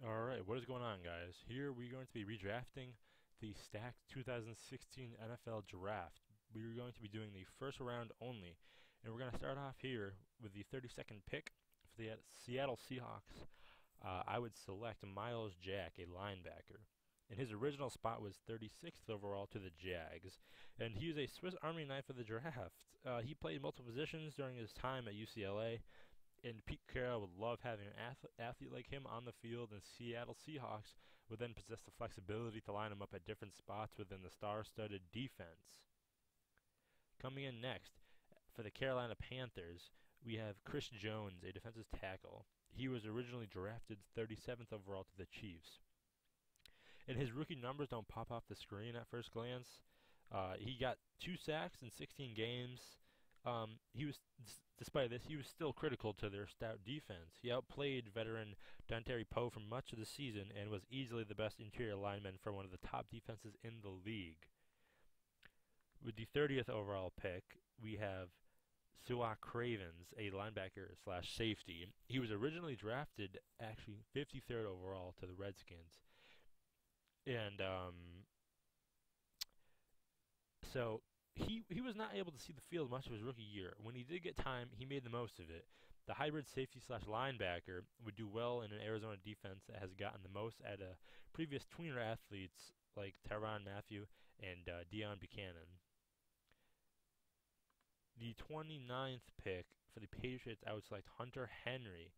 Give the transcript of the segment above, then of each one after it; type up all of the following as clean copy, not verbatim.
Alright, what is going on, guys? Here we're going to be redrafting the stacked 2016 NFL Draft. We're going to be doing the first round only, and we're going to start off here with the 32nd pick for the Seattle Seahawks. I would select Myles Jack, a linebacker. And his original spot was 36th overall to the Jags, and he was a Swiss Army knife of the draft. He played multiple positions during his time at UCLA, and Pete Carroll would love having an athlete like him on the field, and Seattle Seahawks would then possess the flexibility to line him up at different spots within the star-studded defense. Coming in next, for the Carolina Panthers, we have Chris Jones, a defensive tackle. He was originally drafted 37th overall to the Chiefs. And his rookie numbers don't pop off the screen at first glance. He got 2 sacks in 16 games. Despite this, he was still critical to their stout defense. He outplayed veteran Dontari Poe for much of the season and was easily the best interior lineman for one of the top defenses in the league. With the 30th overall pick, we have Shaquem Craven, a linebacker slash safety. He was originally drafted actually 53rd overall to the Redskins. And so he was not able to see the field much of his rookie year. When he did get time, he made the most of it. The hybrid safety slash linebacker would do well in an Arizona defense that has gotten the most out of previous tweener athletes like Tyrann Mathieu and Deon Buchanan. The 29th pick for the Patriots, I would select Hunter Henry,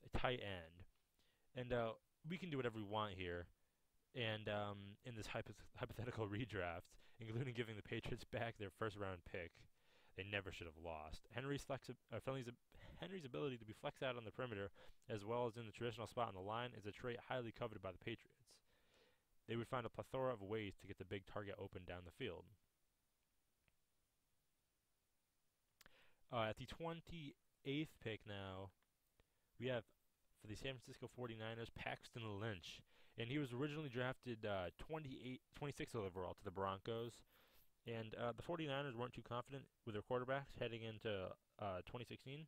a tight end. And we can do whatever we want here. And in this hypothetical redraft, including giving the Patriots back their first-round pick, they never should have lost. Henry's ability to be flexed out on the perimeter, as well as in the traditional spot on the line, is a trait highly coveted by the Patriots. They would find a plethora of ways to get the big target open down the field. At the 28th pick now, we have for the San Francisco 49ers, Paxton Lynch. And he was originally drafted 26th overall to the Broncos. And the 49ers weren't too confident with their quarterbacks heading into 2016,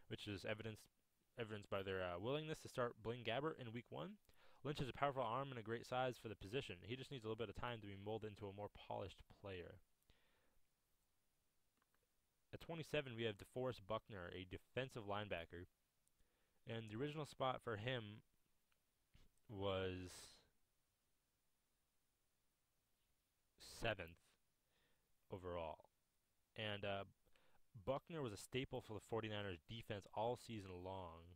which is evidenced by their willingness to start Blaine Gabbert in Week 1. Lynch has a powerful arm and a great size for the position. He just needs a little bit of time to be molded into a more polished player. At 27, we have DeForest Buckner, a defensive linebacker. And the original spot for him was 7th overall. And Buckner was a staple for the 49ers defense all season long.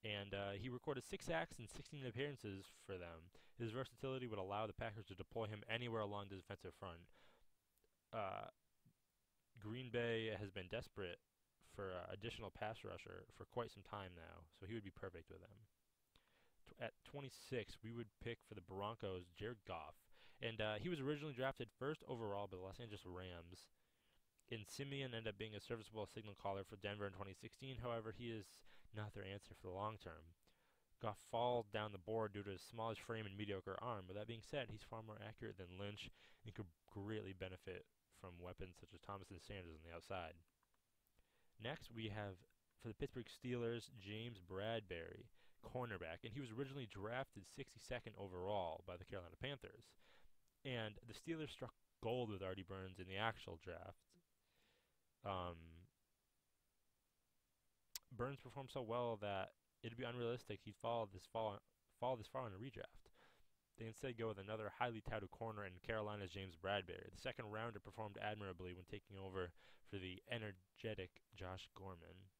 And he recorded 6 sacks and 16 appearances for them. His versatility would allow the Packers to deploy him anywhere along the defensive front. Green Bay has been desperate for additional pass rusher for quite some time now, so he would be perfect with them. At 26, we would pick for the Broncos Jared Goff, and he was originally drafted 1st overall by the Los Angeles Rams. And Simeon ended up being a serviceable signal caller for Denver in 2016. However, he is not their answer for the long term. Goff falls down the board due to his smallish frame and mediocre arm. But that being said, he's far more accurate than Lynch and could greatly benefit from weapons such as Thomas and Sanders on the outside. Next, we have, for the Pittsburgh Steelers, James Bradbury, cornerback, and he was originally drafted 62nd overall by the Carolina Panthers. And the Steelers struck gold with Artie Burns in the actual draft. Burns performed so well that it'd be unrealistic he'd fall this far in a redraft. They instead go with another highly touted corner in Carolina's James Bradbury. The second rounder performed admirably when taking over for the energetic Josh Gorman.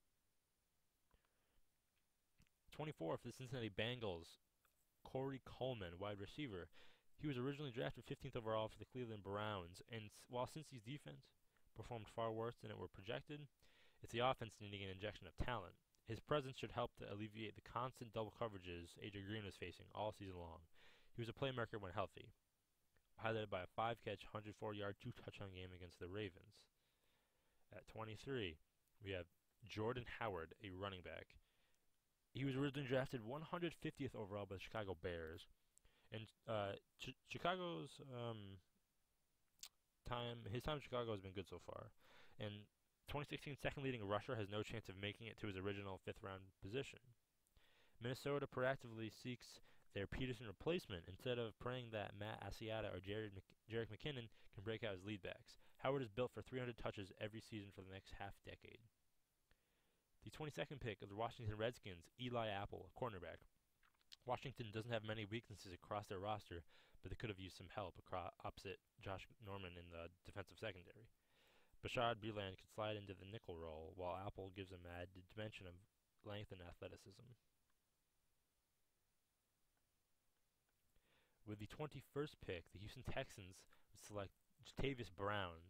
24 for the Cincinnati Bengals, Corey Coleman, wide receiver. He was originally drafted 15th overall for the Cleveland Browns, and while Cincy's defense performed far worse than it were projected, it's the offense needing an injection of talent. His presence should help to alleviate the constant double coverages AJ Green was facing all season long. He was a playmaker when healthy, highlighted by a 5-catch, 104-yard, 2-touchdown game against the Ravens. At 23, we have Jordan Howard, a running back. He was originally drafted 150th overall by the Chicago Bears. And Chicago's time in Chicago has been good so far. And 2016 second leading rusher has no chance of making it to his original 5th round position. Minnesota proactively seeks their Peterson replacement instead of praying that Matt Asiata or Jerick McKinnon can break out as leadbacks. Howard is built for 300 touches every season for the next half-decade. The 22nd pick of the Washington Redskins, Eli Apple, cornerback. Washington doesn't have many weaknesses across their roster, but they could have used some help opposite Josh Norman in the defensive secondary. Bashad Breeland could slide into the nickel role, while Apple gives him added dimension of length and athleticism. With the 21st pick, the Houston Texans would select Jatavius Brown,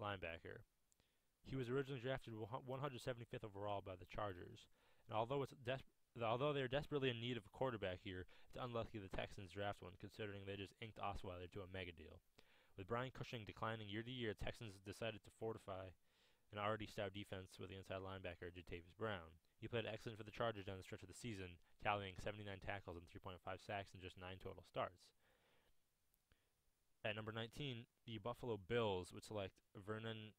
linebacker. He was originally drafted 175th overall by the Chargers, and although they are desperately in need of a quarterback here, it's unlucky the Texans draft one, considering they just inked Osweiler to a mega deal. With Brian Cushing declining year to year, Texans decided to fortify an already stout defense with the inside linebacker Jatavius Brown. He played excellent for the Chargers down the stretch of the season, tallying 79 tackles and 3.5 sacks in just 9 total starts. At number 19, the Buffalo Bills would select Vernon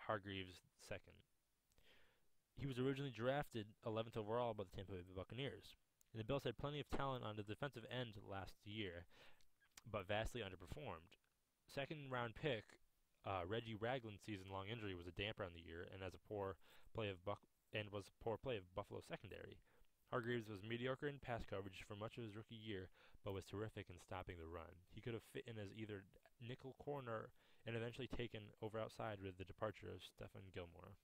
Hargreaves II. He was originally drafted 11th overall by the Tampa Bay Buccaneers, and the Bills had plenty of talent on the defensive end last year, but vastly underperformed. Second-round pick Reggie Ragland's season-long injury was a damper on the year, and was poor play of Buffalo's secondary. Hargreaves was mediocre in pass coverage for much of his rookie year, but was terrific in stopping the run. He could have fit in as either nickel corner and eventually taken over outside with the departure of Stephon Gilmore.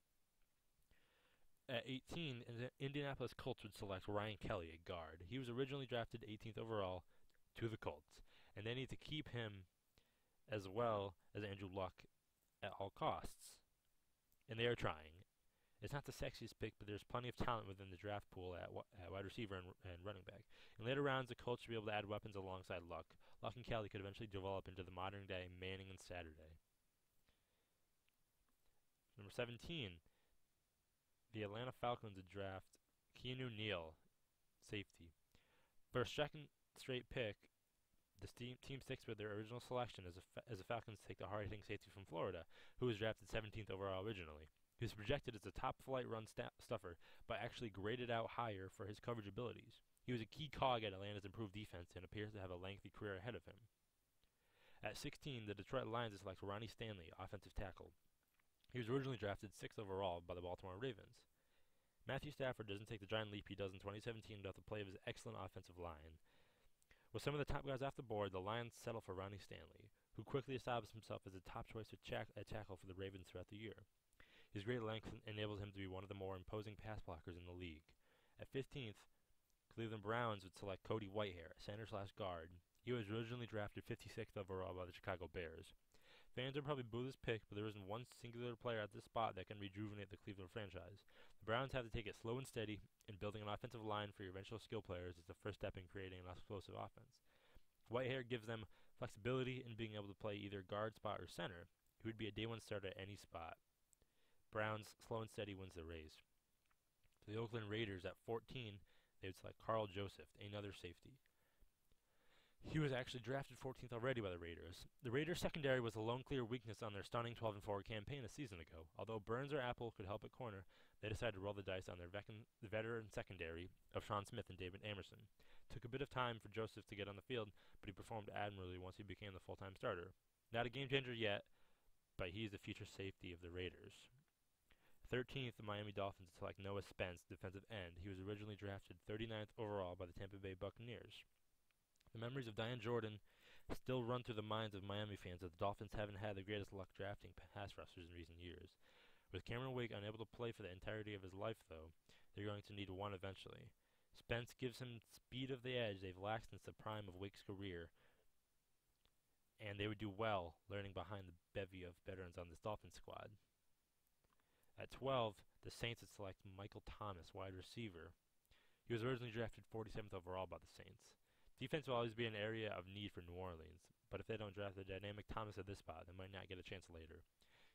At 18, the Indianapolis Colts would select Ryan Kelly, a guard. He was originally drafted 18th overall to the Colts, and they need to keep him as well as Andrew Luck at all costs. And they are trying. It's not the sexiest pick, but there's plenty of talent within the draft pool at wide receiver and running back. In later rounds, the Colts should be able to add weapons alongside Luck. Luck and Kelly could eventually develop into the modern-day Manning and Saturday. Number 17, the Atlanta Falcons would draft Keanu Neal, safety. For a second straight pick, the team sticks with their original selection as the Falcons take the hard-hitting safety from Florida, who was drafted 17th overall originally. He was projected as a top-flight run stuffer, but actually graded out higher for his coverage abilities. He was a key cog at Atlanta's improved defense and appears to have a lengthy career ahead of him. At 16, the Detroit Lions select Ronnie Stanley, offensive tackle. He was originally drafted 6th overall by the Baltimore Ravens. Matthew Stafford doesn't take the giant leap he does in 2017 without the play of his excellent offensive line. With some of the top guys off the board, the Lions settle for Ronnie Stanley, who quickly established himself as a top choice at tackle for the Ravens throughout the year. His great length enables him to be one of the more imposing pass blockers in the league. At 15th, Cleveland Browns would select Cody Whitehair, center/guard. He was originally drafted 56th overall by the Chicago Bears. Fans would probably boo this pick, but there isn't one singular player at this spot that can rejuvenate the Cleveland franchise. The Browns have to take it slow and steady, and building an offensive line for your eventual skill players is the first step in creating an explosive offense. Whitehair gives them flexibility in being able to play either guard spot or center. He would be a day one starter at any spot. Browns slow and steady wins the race. For the Oakland Raiders at 14, they would select Carl Joseph, another safety. He was actually drafted 14th already by the Raiders. The Raiders secondary was the lone clear weakness on their stunning 12-4 campaign a season ago. Although Burns or Apple could help at corner, they decided to roll the dice on their veteran secondary of Sean Smith and David Amerson. It took a bit of time for Joseph to get on the field, but he performed admirably once he became the full-time starter. Not a game changer yet, but he's the future safety of the Raiders. 13th, the Miami Dolphins select Noah Spence, defensive end. He was originally drafted 39th overall by the Tampa Bay Buccaneers. The memories of Dion Jordan still run through the minds of Miami fans as the Dolphins haven't had the greatest luck drafting pass rushers in recent years. With Cameron Wake unable to play for the entirety of his life, though, they're going to need one eventually. Spence gives him speed of the edge they've lacked since the prime of Wake's career, and they would do well learning behind the bevy of veterans on this Dolphins squad. At 12, the Saints would select Michael Thomas, wide receiver. He was originally drafted 47th overall by the Saints. Defense will always be an area of need for New Orleans, but if they don't draft the dynamic Thomas at this spot, they might not get a chance later.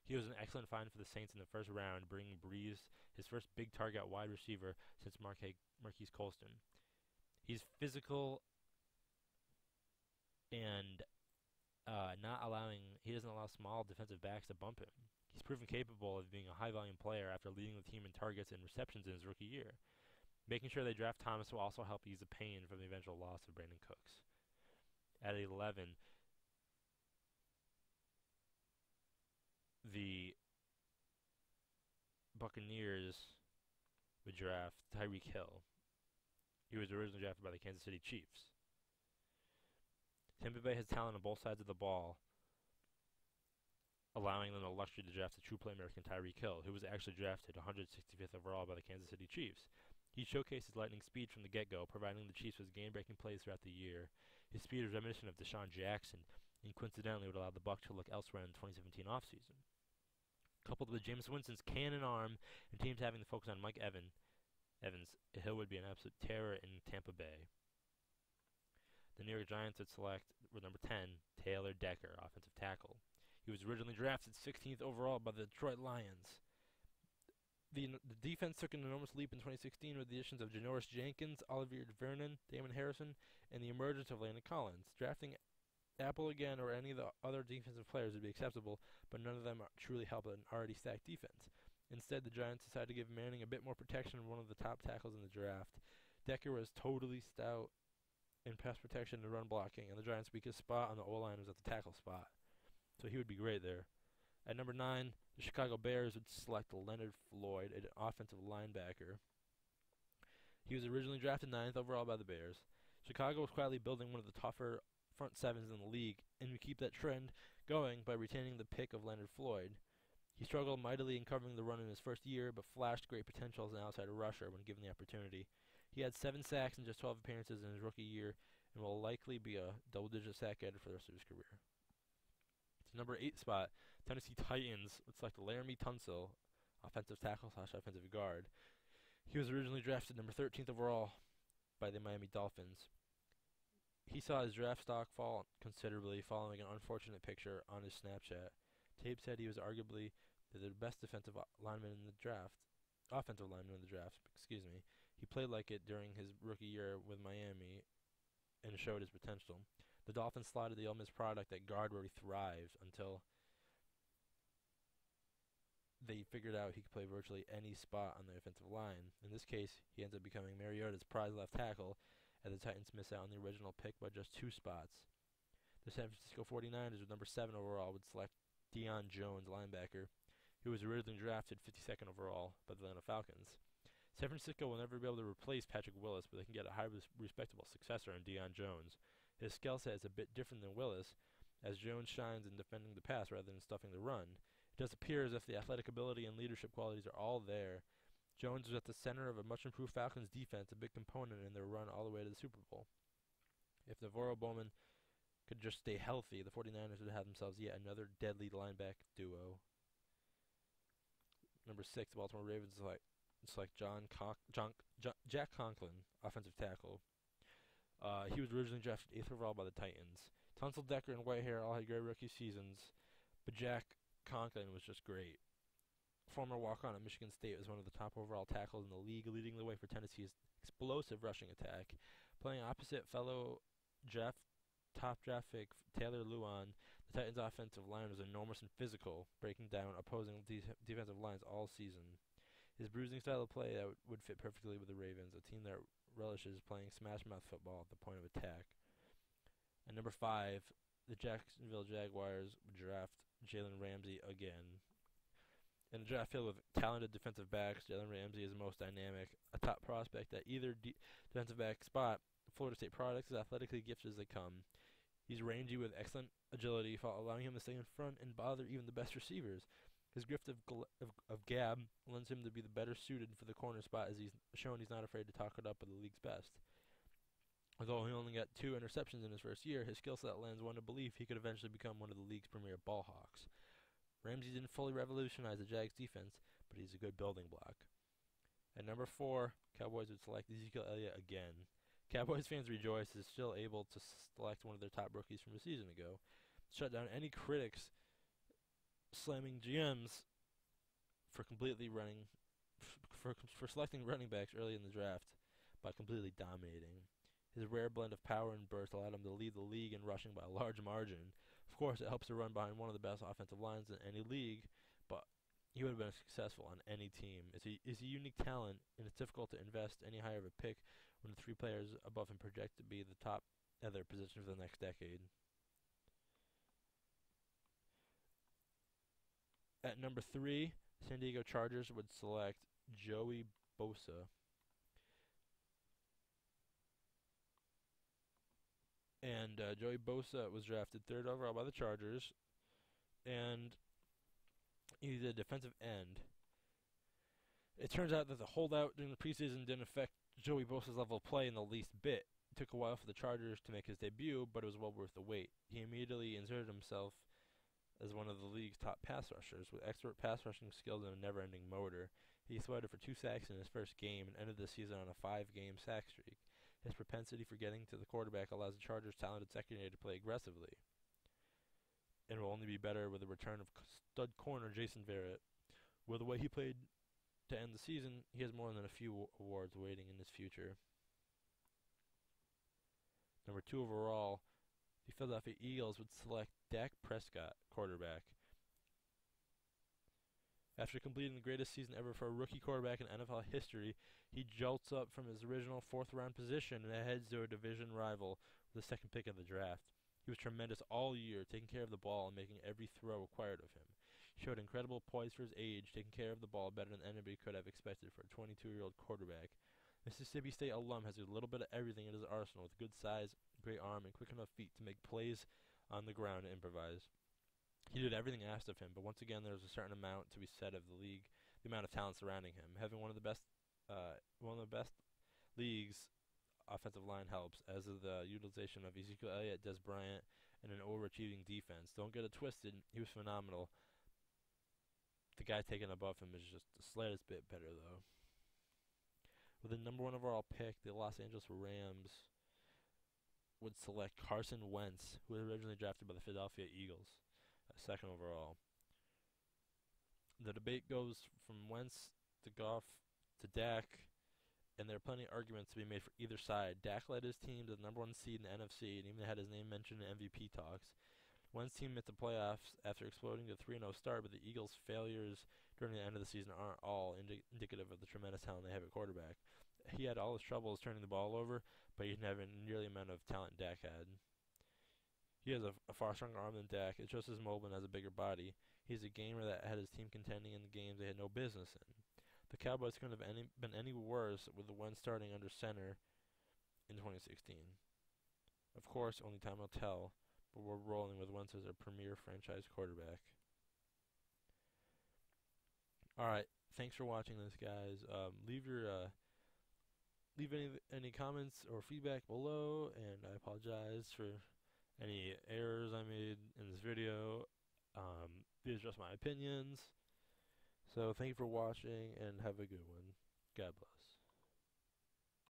He was an excellent find for the Saints in the first round, bringing Breeze his first big target wide receiver since Marquise Colston. He's physical and he doesn't allow small defensive backs to bump him. He's proven capable of being a high-volume player after leading the team in targets and receptions in his rookie year. Making sure they draft Thomas will also help ease the pain from the eventual loss of Brandon Cooks. At 11, the Buccaneers would draft Tyreek Hill. He was originally drafted by the Kansas City Chiefs. Tampa Bay has talent on both sides of the ball, allowing them the luxury to draft the true playmaker Tyreek Hill, who was actually drafted 165th overall by the Kansas City Chiefs. He showcased his lightning speed from the get-go, providing the Chiefs with game-breaking plays throughout the year. His speed is reminiscent of Deshaun Jackson, and coincidentally would allow the Bucs to look elsewhere in the 2017 offseason. Coupled with Jameis Winston's cannon arm and teams having to focus on Mike Evans, Hill would be an absolute terror in Tampa Bay. The New York Giants would select, with number 10, Taylor Decker, offensive tackle. He was originally drafted 16th overall by the Detroit Lions. The defense took an enormous leap in 2016 with the additions of Janoris Jenkins, Olivier Vernon, Damon Harrison, and the emergence of Landon Collins. Drafting Apple again or any of the other defensive players would be acceptable, but none of them truly help an already stacked defense. Instead, the Giants decided to give Manning a bit more protection of one of the top tackles in the draft. Decker was totally stout in pass protection and run blocking, and the Giants' weakest spot on the O-line was at the tackle spot. So he would be great there. At number 9, the Chicago Bears would select Leonard Floyd, an offensive linebacker. He was originally drafted 9th overall by the Bears. Chicago was quietly building one of the tougher front sevens in the league, and we keep that trend going by retaining the pick of Leonard Floyd. He struggled mightily in covering the run in his first year, but flashed great potential as an outside rusher when given the opportunity. He had 7 sacks in just 12 appearances in his rookie year, and will likely be a double-digit sack getter for the rest of his career. To number 8 spot, Tennessee Titans would select Laremy Tunsil, offensive tackle / offensive guard. He was originally drafted number 13th overall by the Miami Dolphins. He saw his draft stock fall considerably following an unfortunate picture on his Snapchat. Tape said he was arguably the best offensive lineman in the draft. He played like it during his rookie year with Miami and showed his potential. The Dolphins slotted the Ole Miss product at guard where he thrived until they figured out he could play virtually any spot on the offensive line. In this case, he ends up becoming Mariota's prize left tackle, and the Titans miss out on the original pick by just 2 spots. The San Francisco 49ers, with number 7 overall, would select Deon Jones, linebacker, who was originally drafted 52nd overall by the Atlanta Falcons. San Francisco will never be able to replace Patrick Willis, but they can get a highly respectable successor in Deon Jones. His skill set is a bit different than Willis, as Jones shines in defending the pass rather than stuffing the run. It does appear as if the athletic ability and leadership qualities are all there. Jones was at the center of a much-improved Falcons defense, a big component in their run all the way to the Super Bowl. If Navarro Bowman could just stay healthy, the 49ers would have themselves yet another deadly linebacker duo. Number 6, the Baltimore Ravens select Jack Conklin, offensive tackle. He was originally drafted 8th overall by the Titans. Tunsil, Decker, and Whitehair all had great rookie seasons, but Jack Conklin was just great. Former walk-on at Michigan State was one of the top overall tackles in the league, leading the way for Tennessee's explosive rushing attack. Playing opposite fellow top draft pick Taylor Lewan, the Titans' offensive line was enormous and physical, breaking down opposing defensive lines all season. His bruising style of play would fit perfectly with the Ravens, a team that relishes playing smash-mouth football at the point of attack. At number 5, the Jacksonville Jaguars would draft Jalen Ramsey again. In a draft filled with talented defensive backs, Jalen Ramsey is the most dynamic, a top prospect at either defensive back spot. Florida State product is athletically gifted as they come. He's rangy with excellent agility, allowing him to stay in front and bother even the best receivers. His gift of gab lends him to be the better suited for the corner spot, as he's shown he's not afraid to talk it up with the league's best. Although he only got 2 interceptions in his first year, his skill set lends one to believe he could eventually become one of the league's premier ball hawks. Ramsey didn't fully revolutionize the Jags' defense, but he's a good building block. At number 4, Cowboys would select Ezekiel Elliott again. Cowboys fans rejoice as still able to select one of their top rookies from a season ago. Shut down any critics slamming GMs for selecting running backs early in the draft by completely dominating. His rare blend of power and burst allowed him to lead the league in rushing by a large margin. Of course, it helps to run behind one of the best offensive lines in any league, but he would have been successful on any team. Is a unique talent, and it's difficult to invest any higher of a pick when the three players above him project to be the top at their position for the next decade. At number 3, San Diego Chargers would select Joey Bosa. And Joey Bosa was drafted 3rd overall by the Chargers, and he's a defensive end. It turns out that the holdout during the preseason didn't affect Joey Bosa's level of play in the least bit. It took a while for the Chargers to make his debut, but it was well worth the wait. He immediately inserted himself as one of the league's top pass rushers, with expert pass rushing skills and a never-ending motor. He sweated for 2 sacks in his first game and ended the season on a 5-game sack streak. His propensity for getting to the quarterback allows the Chargers' talented secondary to play aggressively, and will only be better with the return of stud corner Jason Verrett. With the way he played to end the season, he has more than a few awards waiting in his future. Number 2 overall, the Philadelphia Eagles would select Dak Prescott, quarterback. After completing the greatest season ever for a rookie quarterback in NFL history, he jolts up from his original 4th-round position and heads to a division rival with the 2nd pick of the draft. He was tremendous all year, taking care of the ball and making every throw required of him. He showed incredible poise for his age, taking care of the ball better than anybody could have expected for a 22-year-old quarterback. Mississippi State alum has a little bit of everything in his arsenal, with good size, great arm, and quick enough feet to make plays on the ground and improvise. He did everything asked of him, but once again there was a certain amount to be said of the league, the amount of talent surrounding him. Having one of the best leagues offensive line helps, as is the utilization of Ezekiel Elliott, Des Bryant, and an overachieving defense. Don't get it twisted, he was phenomenal. The guy taken above him is just the slightest bit better, though. With the number 1 overall pick, the Los Angeles Rams would select Carson Wentz, who was originally drafted by the Philadelphia Eagles, 2nd overall. The debate goes from Wentz to Goff to Dak, and there are plenty of arguments to be made for either side. Dak led his team to the number 1 seed in the NFC, and even had his name mentioned in MVP talks. Wentz's team missed the playoffs after exploding to a 3-0 start, but the Eagles' failures during the end of the season aren't all indicative of the tremendous talent they have at quarterback. He had all his troubles turning the ball over, but he didn't have nearly the amount of talent Dak had. He has a far stronger arm than Dak. It's just as mobile and has a bigger body. He's a gamer that had his team contending in the games they had no business in. The Cowboys couldn't have been any worse with the Wentz starting under center in 2016. Of course, only time will tell, but we're rolling with Wentz as our premier franchise quarterback. Alright, thanks for watching this, guys. Leave any comments or feedback below, and I apologize for any errors I made in this video. These are just my opinions. So thank you for watching, and have a good one. God bless.